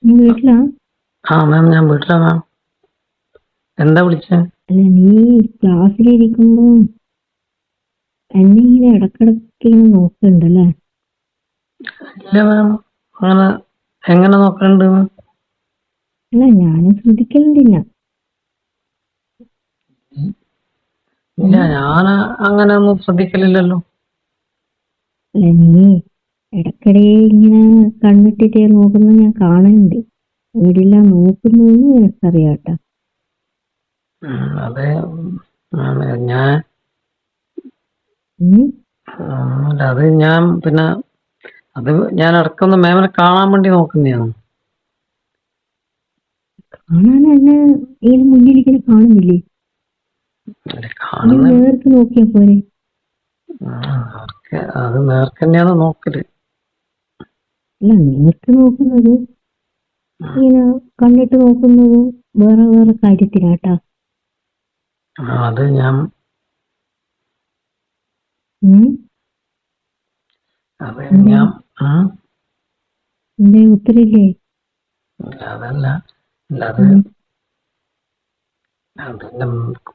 നീ വീട്ടിലാ? ആ മാം, ഞാൻ വീട്ടിലാ മാം. എന്താ വിളിച്ചേ? അല്ല, നീ ക്ലാസ്സിലിരിക്കുമ്പോ എന്നെ ഇങ്ങനെ ഇടക്കിടക്ക് ഇങ്ങനെ നോക്കുന്നുണ്ടല്ലേ? ഇല്ല മാം, അങ്ങനെ എങ്ങനെ നോക്കണ്ട്? അല്ല, ഞാനും ശ്രദ്ധിക്കലുണ്ടില്ല. ഇല്ല, ഞാൻ അങ്ങനെ ഒന്നും ശ്രദ്ധിക്കലില്ലല്ലോ. അല്ല, നീ ഇടക്കിടെ ഇങ്ങനെ കണ്ണിട്ടിട്ട് നോക്കുന്നത് ഞാൻ കാണലുണ്ട്. എവിടെയെല്ലാം നോക്കുന്നതെന്ന് എനിക്കറിയാട്ടാ. അതെ മാം, ഞാൻ ഉം. അത് ഞാൻ പിന്നെ അത് ഞാൻ ഇടക്കൊന്ന് മാമിനെ കാണാൻ വേണ്ടി നോക്കുന്നതാണ്. കാണാൻ എന്നെ ഇങ്ങനെ മുന്നിലിങ്ങനെ കാണുന്നില്ലേ? അല്ല, നീ കാണുന്ന നേർക്ക് നോക്കിയാ പോരെ? അത് നേർക്ക് തന്നെയാണ് നോക്കല്. അല്ല, നേർക്ക് നോക്കുന്നത് ഇങ്ങനെ കണ്ണിട്ട് നോക്കുന്നത് വേറെ വേറെ കാര്യത്തിലാട്ടാ. അത് ഞാൻ ഉം. അത് എന്തേ ഞാൻ എന്തേ ഉത്തരില്ലേ? അതല്ല അത് അതിന്റെ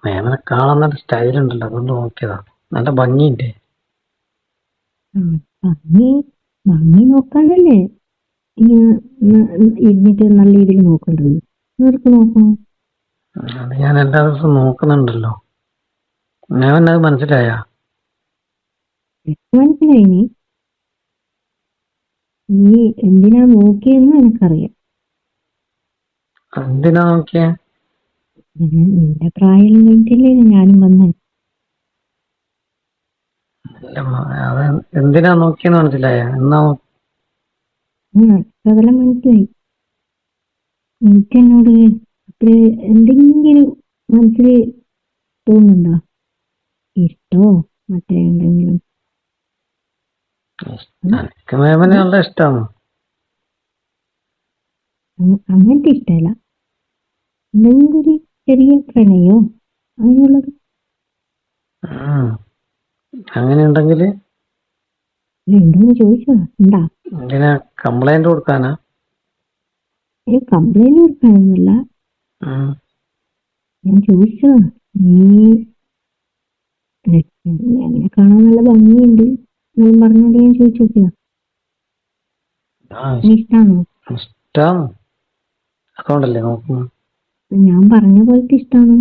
മേമനെ കാണുന്ന സ്റ്റൈൽ ഉണ്ടല്ലോ, അതുകൊണ്ട് നോക്കിയതാ. നല്ല ഭംഗിയില്ലേ? ഭംഗി ഭംഗി നോക്കാണ്ടല്ലേ ഇങ്ങനെ ഇരുന്നിട്ട് നല്ല രീതിയിൽ നോക്കേണ്ടത്. നേർക്ക് നോക്കണം. അത് ഞാൻ എല്ലാ ദിവസവും നോക്കുന്നുണ്ടല്ലോ. മേമനത് മനസ്സിലായ? മനസ്സിലായി. നീ എന്തിനാ നോക്കിയെന്ന് എനിക്കറിയാം. എന്തിനാ നോക്കിയേ? നിന്റെ പ്രായം കഴിഞ്ഞിട്ടല്ലേ ഞാനും വന്നേ. അത് എന്തിനാ നോക്കിയെന്ന് മനസ്സിലായ? എന്നാ അതെല്ലാം മനസ്സിലായി. എനിക്കെന്നോട് അത്ര എന്തെങ്കിലും മനസ്സിൽ തോന്നുന്നുണ്ടോ? ഇഷ്ടോ മറ്റേ എന്തെങ്കിലും? എനിക്ക് മേമനെ നല്ല ഇഷ്ടമാണ്. അങ്ങനത്തെ ഇഷ്ടമല്ല, എന്തെങ്കിലും ഒരു ചെറിയ പ്രണയോ അങ്ങനെയുള്ളത്. അങ്ങനെ ഉണ്ടെങ്കില് ഉണ്ടോന്ന് ചോദിച്ചതാ. ഉണ്ടാ? എന്തിനാ, കംപ്ലൈന്റ് കൊടുക്കാനാ? കംപ്ലൈന്റ് കൊടുക്കാനൊന്നുമില്ല, ഞാൻ ചോദിച്ചതാ. നീ അങ്ങനെ കാണാൻ നല്ല ഭംഗിയുണ്ട് എന്നെല്ലാം പറഞ്ഞോണ്ട് ഞാൻ ചോദിച്ചു നോക്കിയതാ. ഇഷ്ടാണോ? ഇഷ്ടം അതുകൊണ്ടല്ലേ നോക്കുന്നു. ഞാൻ പറഞ്ഞ പോലത്തെ ഇഷ്ടാണോ?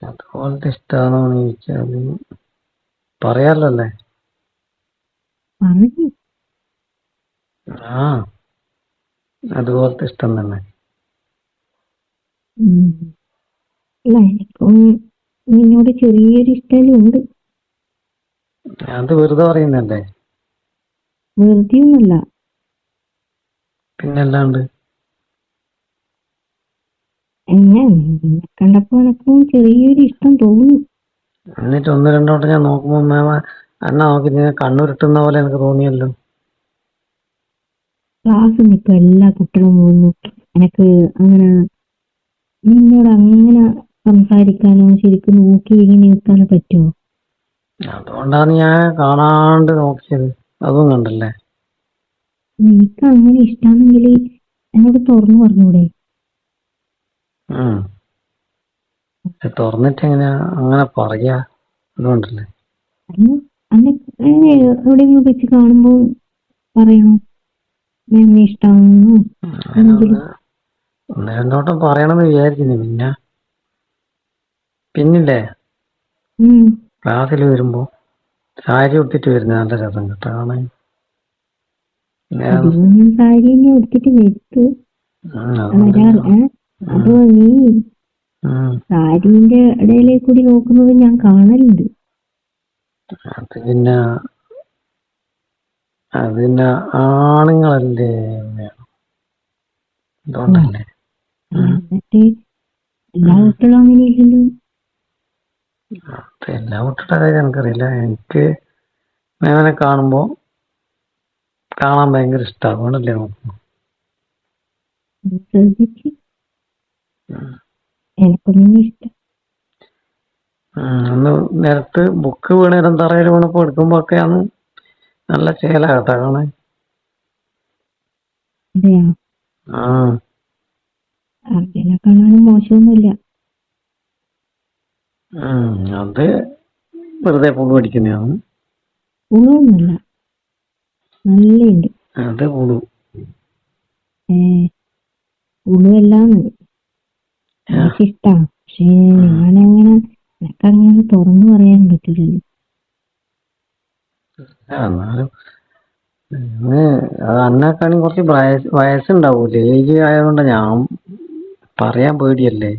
അതുപോലത്തെ ഇഷ്ടാണോന്ന് ചോദിച്ചാല് പറയാലോ അല്ലേ? പറഞ്ഞു. അതുപോലത്തെ ഇഷ്ടം തന്നെ. അല്ല, എനിക്കും നിന്നോട് ചെറിയൊരു ഇഷ്ടമെല്ലാം ഉണ്ട്. അത് വെറുതെ പറയുന്നല്ലേ? വെറുതെ ഒന്നുമല്ല. പിന്നല്ലാണ്ട് എന്നെ കണ്ടപ്പോ എനക്കും ചെറിയൊരു ഇഷ്ടം തോന്നി. എന്നിട്ട് ഒന്ന് രണ്ടോട്ടം ഞാൻ നോക്കുമ്പോ മേമ എന്നെ നോക്കി കണ്ണുരുട്ടുന്ന പോലെ എനിക്ക് തോന്നിയല്ലോ. ക്ലാസ്സിൽ ഇപ്പൊ എല്ലാ കുട്ടികളും പോകുന്നു. എനക്ക് അങ്ങനെ നിന്നോട് അങ്ങനെ സംസാരിക്കാനോ ശരിക്കും നോക്കി ഇങ്ങനെ നിൽക്കാനോ പറ്റുമോ? അതുകൊണ്ടാണ് ഞാൻ കാണാണ്ട് നോക്കിയത്. അതും കണ്ടല്ലേ? നിനക്ക് അങ്ങനെ ഇഷ്ടാണെങ്കിൽ എന്നോട് തുറന്നു പറഞ്ഞൂടെ? തുറന്നിട്ട് എങ്ങനെയാ അങ്ങനെ പറയാ? അതുകൊണ്ടല്ലേ. അല്ല, എവിടെയെങ്കിലും വെച്ച് കാണുമ്പോ പറയണോ എന്നെ ഇഷ്ടാണെന്നോ? ഒന്ന് രണ്ടോട്ടം പറയണമെന്ന് വിചാരിക്കുന്നു. പിന്നില്ലേ ക്ലാസ്സിൽ വരുമ്പോ സാരി ഉടുത്തിട്ട് വരുന്ന നല്ല രസം കേട്ടോ കാണാൻ. ഞാൻ സാരി തന്നെ ഉടുത്തിട്ട് വെച്ച് വരാറ്. അപ്പൊ നീ സാരിന്റെ ഇടയിലേക്ക് കൂടി നോക്കുന്നത് ഞാൻ കാണലുണ്ട്. അത് പിന്നെ ആണുങ്ങളല്ലേ, അതുകൊണ്ടല്ലേ. എന്നിട്ട് എല്ലാ കുട്ടികളും അങ്ങനെയില്ലല്ലോ. എല്ലാ കുട്ടിയുടെ കാര്യം എനിക്കറിയില്ല. എനിക്ക് മേമനെ കാണാൻ ഭയങ്കര ഇഷ്ടമാണ്. അതുകൊണ്ടല്ലേ നോക്കുന്നു. ശ്രദ്ധിച്ച്. എനിക്കും നിന്നെ ഇഷ്ടം. ഒന്ന് നിലത്ത് ബുക്ക് വീണേരം തറയിൽ വീണപ്പോ എടുക്കുമ്പോ ഒക്കെയാണ് നല്ല ചേല കേട്ടാ കാണാൻ. അതെയാ? ആ അർജുനെ കാണാനും മോശമൊന്നുമില്ല. അത് വെറുതെ പുളു അടിക്കുന്നതാണ്. പുളുവൊന്നുമല്ല, നല്ലുണ്ട്. അത് പുളു. ഏ പുളുവല്ലാന്ന് ആ, എനിക്കിഷ്ടാ. പക്ഷേ ഞാനങ്ങനെ എനിക്കങ്ങനെ തുറന്നു പറയാൻ പറ്റില്ലല്ലോ. എന്നാലും അത് അന്നേക്കാണെങ്കിൽ കുറച്ച് വയസ്സുണ്ടാവൂലേ, ഏജ് ആയതുകൊണ്ട് ഞാൻ പറയാൻ പേടിയല്ലേ.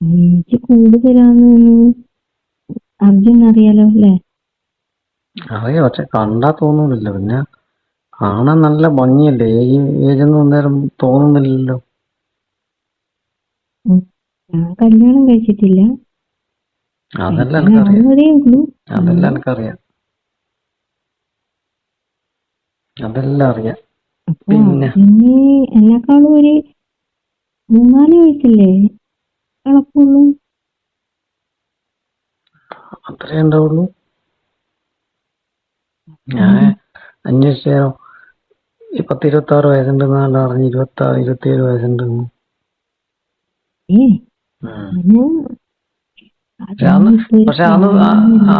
എനിക്ക് കൂടുതലാന്ന് അർജുൻ അറിയാലോ അല്ലേ? അറിയാം, പക്ഷെ കണ്ടാ തോന്നുന്നില്ല. പിന്നെ കാണാൻ നല്ല ഭംഗിയല്ലേ, ഏജൊന്നും അന്നേരം തോന്നുന്നില്ലല്ലോ. ഉം. ഞാൻ കല്യാണം കഴിച്ചിട്ടില്ല, അതെല്ലാം എനിക്കറിയാം, കഴിക്കാനാവുന്നതേ ഉള്ളൂ. അതെല്ലാം എനിക്കറിയാം, അതെല്ലാം അറിയാം. അപ്പൊ പിന്നെ അർജുന് എന്നെക്കാളും ഒരു 3-4 വയസ്സല്ലേ എളുപ്പമുള്ളൂ. അത്രേ ഉണ്ടാവുള്ളൂ. ഞാൻ അന്വേഷിച്ചോ, 26 വയസ്സുണ്ടെന്നാണ് അറിഞ്ഞ്, 27 വയസ്സുണ്ടെന്ന്. ഏ ഉം. അങ്ങനെ പക്ഷെ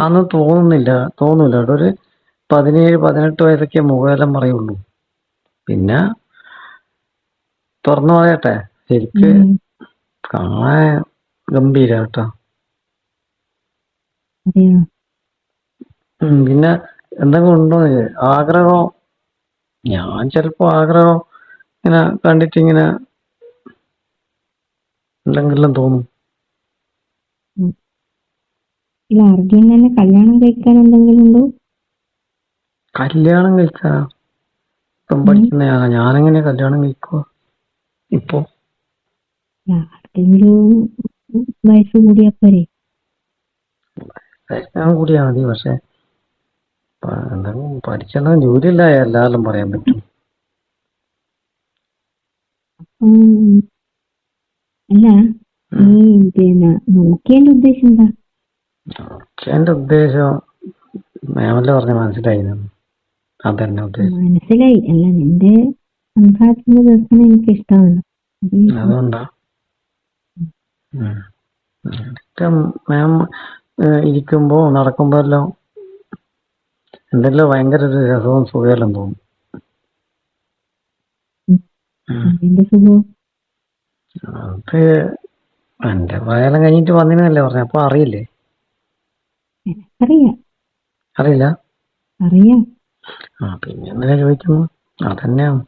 അന്ന് തോന്നുന്നില്ല കേട്ടോ. ഒരു 17-18 വയസ്സൊക്കെ മുഖമെല്ലാം പറയുള്ളൂ. പിന്നെ തുറന്നു പറയട്ടെ, ശരിക്ക് കാണാൻ ഗംഭീര കേട്ടോ. അതെയോ? പിന്നെ എന്തെങ്കിലും ഉണ്ടോ ആഗ്രഹം? ഞാൻ ചിലപ്പോ ആഗ്രഹം ഇങ്ങനെ കണ്ടിട്ട് ഇങ്ങനെ എന്തെങ്കിലും തോന്നും. ഇല്ല, അർജുൻ തന്നെ കല്യാണം കഴിക്കാൻ എന്തെങ്കിലും ഉണ്ടോ? കല്യാണം കഴിക്കാ ഇപ്പം പഠിക്കുന്ന ഞാനെങ്ങനെ കല്യാണം കഴിക്കുക ഇപ്പൊ? ആർക്കെങ്കിലും വയസ്സ് കൂടിയപ്പോരെ. കഴിക്കാൻ കൂടിയാ മതി. പക്ഷെ എന്തെങ്കിലും പഠിച്ചെന്നാൽ ജോലിയില്ല എല്ലാവരും പറയാൻ പറ്റും. അല്ല, നീ പിന്നെ നോക്കിയതിന്റെ ഉദ്ദേശം എന്താ? എന്റെ ഉദ്ദേശം മേമല്ല പറഞ്ഞ മനസ്സിലായി. അതന്നെ ഉദ്ദേശം. മനസ്സിലായി. അല്ല, നിന്റെ സംസാരിക്കുന്ന ദിവസം എനിക്ക് ഇഷ്ടമാണ്. അതുകൊണ്ടാ മാം ഇരിക്കുമ്പോ നടക്കുമ്പോ എല്ലാം എന്തെല്ലാം ഭയങ്കര ഒരു രസവും സുഖമെല്ലാം തോന്നും. എന്റെ സുഖം അത് എന്റെ പ്രായം കഴിഞ്ഞിട്ട് വന്നിനല്ലേ പറഞ്ഞ, അപ്പൊ അറിയില്ലേ? അറിയാം. അറിയില്ല? അറിയാം. പിന്നെ എന്തിനാ ചോദിക്കുന്നു? അതന്നെയാണ്.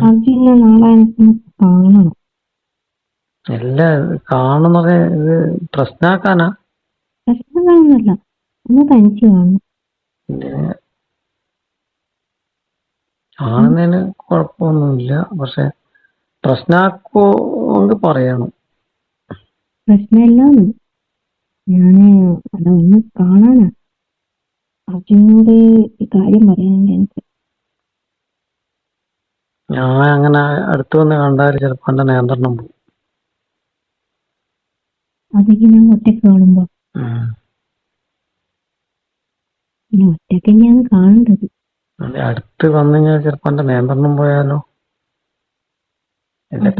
അർജുനെ നാളെ എനിക്ക് കാണണം. എല്ലാം കാണുന്നത് ഇത് പ്രശ്നാക്കാനാ? പ്രശ്നം കാണുന്നില്ല, ഒന്ന് തനിച്ച് കാണണം. കാണുന്നതിന് കുഴപ്പമൊന്നുമില്ല, പക്ഷെ പ്രശ്നാക്കോന്ന് പറയണം. പ്രശ്നമില്ലാന്ന് ഞാന് അല്ല, ഒന്ന് കാണാനാ. അർജുനോട് ഈ കാര്യം പറയാനുണ്ട് എനിക്ക്. ഞാൻ അങ്ങനെ അടുത്ത് വന്ന് കണ്ടാൽ ചിലപ്പോ എന്റെ നിയന്ത്രണം പോകും. അതിങ്ങനെ ഒറ്റക്ക് കാണുമ്പോ പിന്നെ ഒറ്റക്ക് തന്നെയാണ് കാണേണ്ടത്. അടുത്ത് വന്നു കഴിഞ്ഞാൽ ചിലപ്പോ എന്റെ നിയന്ത്രണം പോയാലോ?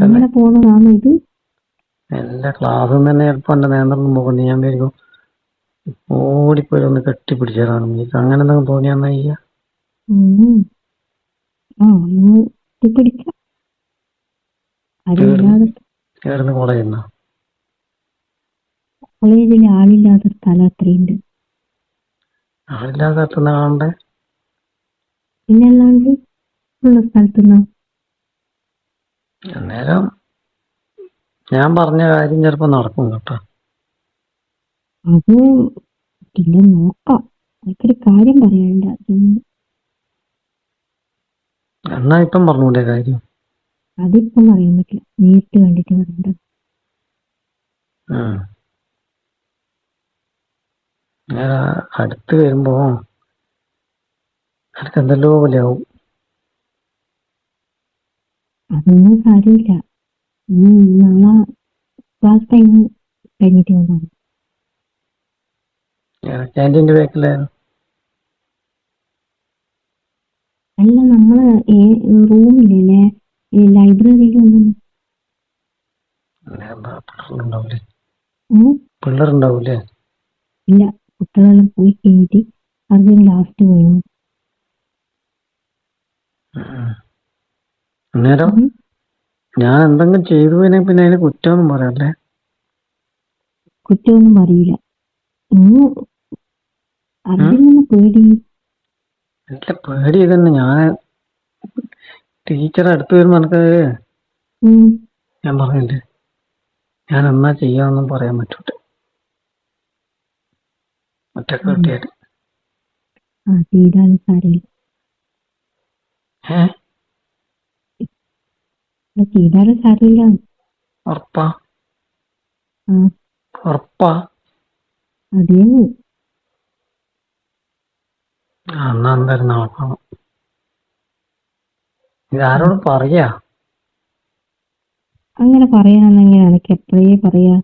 അങ്ങനെ പോണതാണോ ഇത്? എല്ലാ ക്ലാസ്സിൽ നിന്ന് തന്നെ ചിലപ്പോ എന്റെ നിയന്ത്രണം പോകുന്നു. ഞാൻ വിചാരിക്കും ഓടിപ്പോയി ഒന്ന് കെട്ടിപ്പിടിച്ചതാണ്. അങ്ങനെ എന്തെങ്കിലും തോന്നിയാന്നാ ചെയ്യാ? ഒന്ന് പിടിക്കാം. അതില്ലാതെ ചേർന്ന് കോളേജ് കോളേജിൽ ആളില്ലാത്ത സ്ഥലം അത്രയുണ്ട്. ആളില്ലാതെ എത്തുന്ന കാണണ്ടേ? പിന്നെ അല്ലാണ്ട് ഉള്ള സ്ഥലത്തുനിന്നോ? അന്നേരം ഞാൻ പറഞ്ഞ കാര്യം ചിലപ്പോ നടക്കും കേട്ടോ. അത് പിന്നെ നോക്കാം. എനിക്കൊരു കാര്യം പറയാനുണ്ട്. എന്നാ ഇപ്പം പറഞ്ഞൂടെ കാര്യം? അതിപ്പം പറയാൻ പറ്റില്ല, നേരിട്ട് കണ്ടിട്ട് പറയേണ്ടത്. അടുത്ത് വരുമ്പോ എനിക്ക് എന്തെല്ലോ പോലെ ആവും. അതൊന്നും സാരമില്ല. നാളെ ക്ലാസ് ടൈം കഴിഞ്ഞിട്ട് വന്നാൽ ക്യാൻറ്റീൻ്റെ ബാക്കിലായിരുന്നു. അല്ല നമ്മള് റൂമിലല്ലേ ലൈബ്രറിയിലൊന്നും എന്താ പിള്ളേരുണ്ടാവൂലേ? ഏ? പിള്ളേരുണ്ടാവൂലേ? ഇല്ല, കുട്ടികളെല്ലാം പോയി കഴിഞ്ഞിട്ട് അതിന് ലാസ്റ്റ് പോയി. അന്നേരം ഞാൻ എന്തെങ്കിലും ചെയ്തു പോയിനെ പിന്നെ അതിന് കുറ്റമൊന്നും പറയാല്ലേ? കുറ്റമൊന്നും അറിയില്ല. ഇന്ന് അറിയുന്ന പേടി. ഇല്ല, പേടി തന്നെ. ഞാൻ ടീച്ചർ അടുത്ത് വരുമ്പോ എനിക്ക് ഞാൻ പറഞ്ഞില്ലേ, ഞാൻ എന്നാ ചെയ്യാന്നൊന്നും പറയാൻ പറ്റൂല ഒറ്റക്ക് കിട്ടിയാല്. ചെയ്താലും സാരമില്ല. ചെയ്താലും സാരമില്ല. ഉറപ്പാ? ആ ഉറപ്പാ? അതേന്ന്. എന്നാ എന്തായാലും നോക്കണം. ഇതാരോട് പറയാ? അങ്ങനെ പറയാനെന്നെങ്ങനെ എനിക്ക് എപ്പോഴേ പറയാ.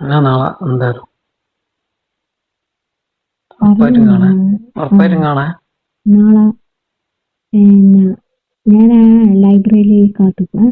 എന്നാ നാളെ എന്തായാലും ഉറപ്പായിട്ടും കാണാൻ. ഉറപ്പായിട്ടും കാണാൻ നാളെ പിന്നെ ഞാൻ ലൈബ്രറിയിൽ കാത്തിക്കാം.